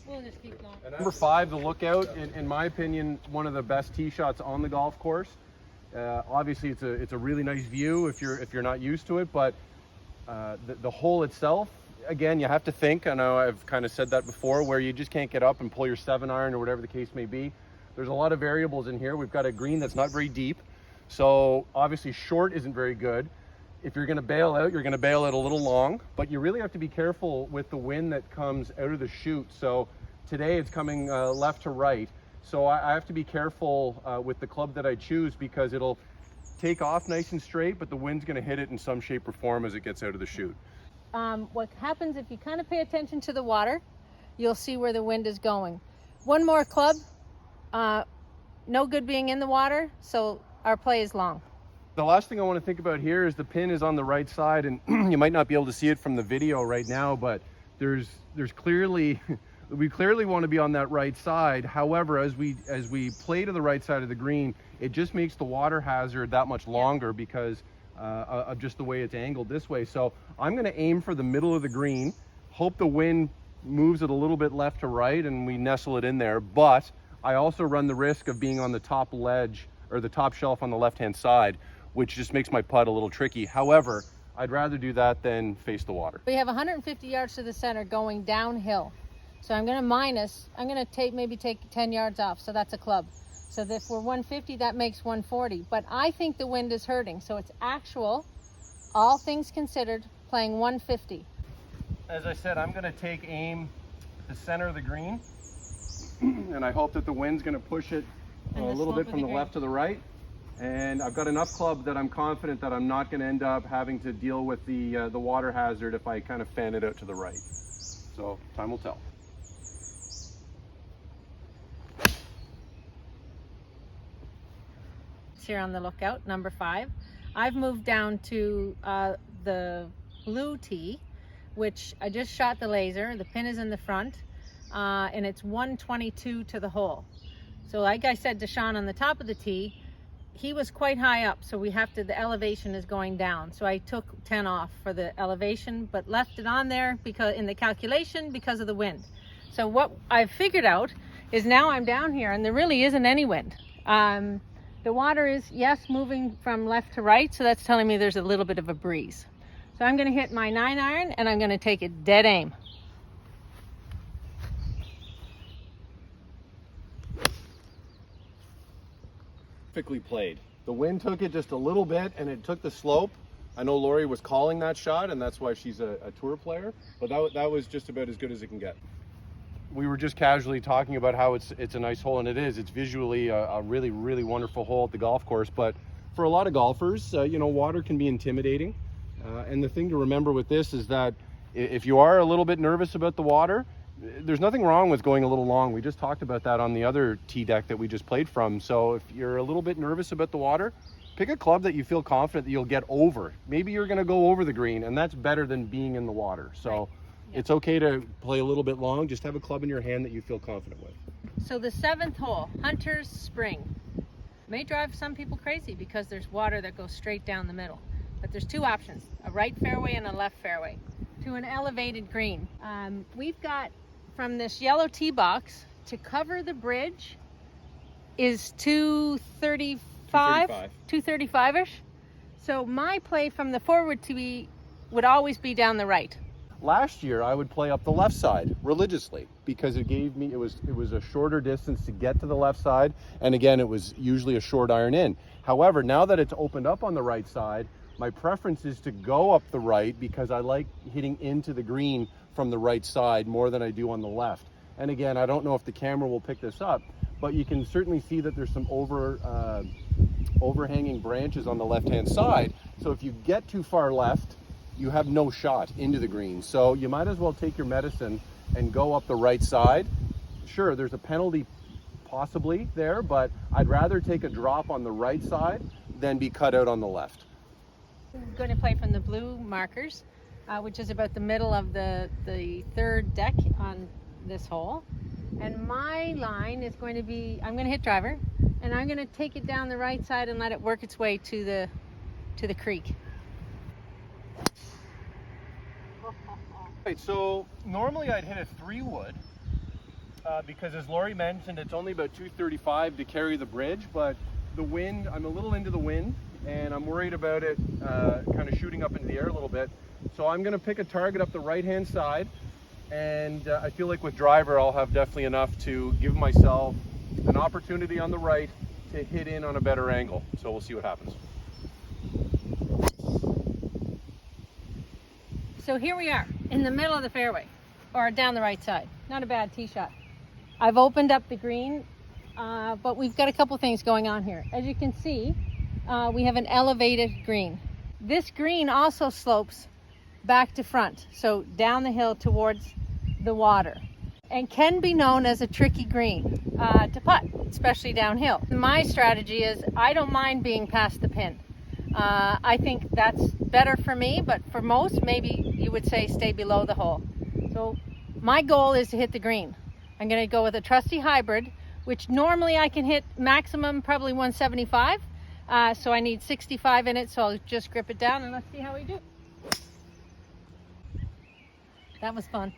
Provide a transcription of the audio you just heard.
We'll just keep going. And number 5, the Lookout, in my opinion, one of the best tee shots on the golf course. Obviously, it's a really nice view if you're not used to it, but the hole itself, again, you have to think. I know I've kind of said that before, where you just can't get up and pull your 7-iron or whatever the case may be. There's a lot of variables in here. We've got a green that's not very deep, so obviously short isn't very good. If you're going to bail out, you're going to bail out a little long, but you really have to be careful with the wind that comes out of the chute. So today it's coming left to right. So I have to be careful with the club that I choose, because it'll take off nice and straight, but the wind's going to hit it in some shape or form as it gets out of the chute. What happens if you kind of pay attention to the water, you'll see where the wind is going. One more club, no good being in the water, so our play is long. The last thing I want to think about here is the pin is on the right side, and you might not be able to see it from the video right now, but there's clearly, we clearly want to be on that right side. However, as we play to the right side of the green, it just makes the water hazard that much longer because of just the way it's angled this way. So I'm going to aim for the middle of the green, hope the wind moves it a little bit left to right and we nestle it in there, but I also run the risk of being on the top ledge or the top shelf on the left-hand side, which just makes my putt a little tricky. However, I'd rather do that than face the water. We have 150 yards to the center going downhill. So I'm going to maybe take 10 yards off. So that's a club. So if we're 150, that makes 140. But I think the wind is hurting. So it's actual, all things considered, playing 150. As I said, I'm going to take aim at the center of the green. And I hope that the wind's going to push it a little bit from the left to the right. And I've got enough club that I'm confident that I'm not going to end up having to deal with the water hazard if I kind of fan it out to the right. So time will tell. It's here on the Lookout, number 5. I've moved down to the blue tee, which I just shot the laser. The pin is in the front, and it's 122 to the hole. So like I said to Sean on the top of the tee, he was quite high up, so the elevation is going down. So I took 10 off for the elevation, but left it on there because in the calculation because of the wind. So what I've figured out is now I'm down here and there really isn't any wind. The water is, yes, moving from left to right, so that's telling me there's a little bit of a breeze. So I'm going to hit my 9-iron and I'm going to take it dead aim. Perfectly played. The wind took it just a little bit and it took the slope. I know Lorie was calling that shot and that's why she's a tour player, but that was just about as good as it can get. We were just casually talking about how it's a nice hole, and it is. It's visually a really, really wonderful hole at the golf course, but for a lot of golfers, water can be intimidating. And the thing to remember with this is that if you are a little bit nervous about the water, there's nothing wrong with going a little long. We just talked about that on the other tee deck that we just played from. So if you're a little bit nervous about the water, pick a club that you feel confident that you'll get over. Maybe you're going to go over the green, and that's better than being in the water. So it's okay to play a little bit long. Just have a club in your hand that you feel confident with. So the 7th hole, Hunter's Spring, may drive some people crazy because there's water that goes straight down the middle. But there's 2 options, a right fairway and a left fairway to an elevated green. We've got from this yellow tee box to cover the bridge is 235-ish. So my play from the forward tee would always be down the right. Last year I would play up the left side religiously because it was a shorter distance to get to the left side, and again it was usually a short iron in. However, now that it's opened up on the right side, my preference is to go up the right because I like hitting into the green from the right side more than I do on the left. And again, I don't know if the camera will pick this up, but you can certainly see that there's some overhanging branches on the left-hand side. So if you get too far left, you have no shot into the green. So you might as well take your medicine and go up the right side. Sure, there's a penalty possibly there, but I'd rather take a drop on the right side than be cut out on the left. I'm going to play from the blue markers, which is about the middle of the 3rd deck on this hole. And my line is going to be, I'm going to hit driver, and I'm going to take it down the right side and let it work its way to the creek. Right, so normally I'd hit a 3-wood, because as Lorie mentioned, it's only about 235 to carry the bridge, but the wind, I'm a little into the wind, and I'm worried about it kind of shooting up into the air a little bit. So I'm going to pick a target up the right-hand side, and I feel like with driver, I'll have definitely enough to give myself an opportunity on the right to hit in on a better angle. So we'll see what happens. So here we are in the middle of the fairway, or down the right side. Not a bad tee shot. I've opened up the green, but we've got a couple things going on here. As you can see, we have an elevated green. This green also slopes back to front, so down the hill towards the water, and can be known as a tricky green to putt, especially downhill. My strategy is I don't mind being past the pin. I think that's better for me, but for most, maybe you would say stay below the hole. So my goal is to hit the green. I'm going to go with a trusty hybrid, which normally I can hit maximum probably 175. So I need 65 in it, so I'll just grip it down and let's see how we do. That was fun.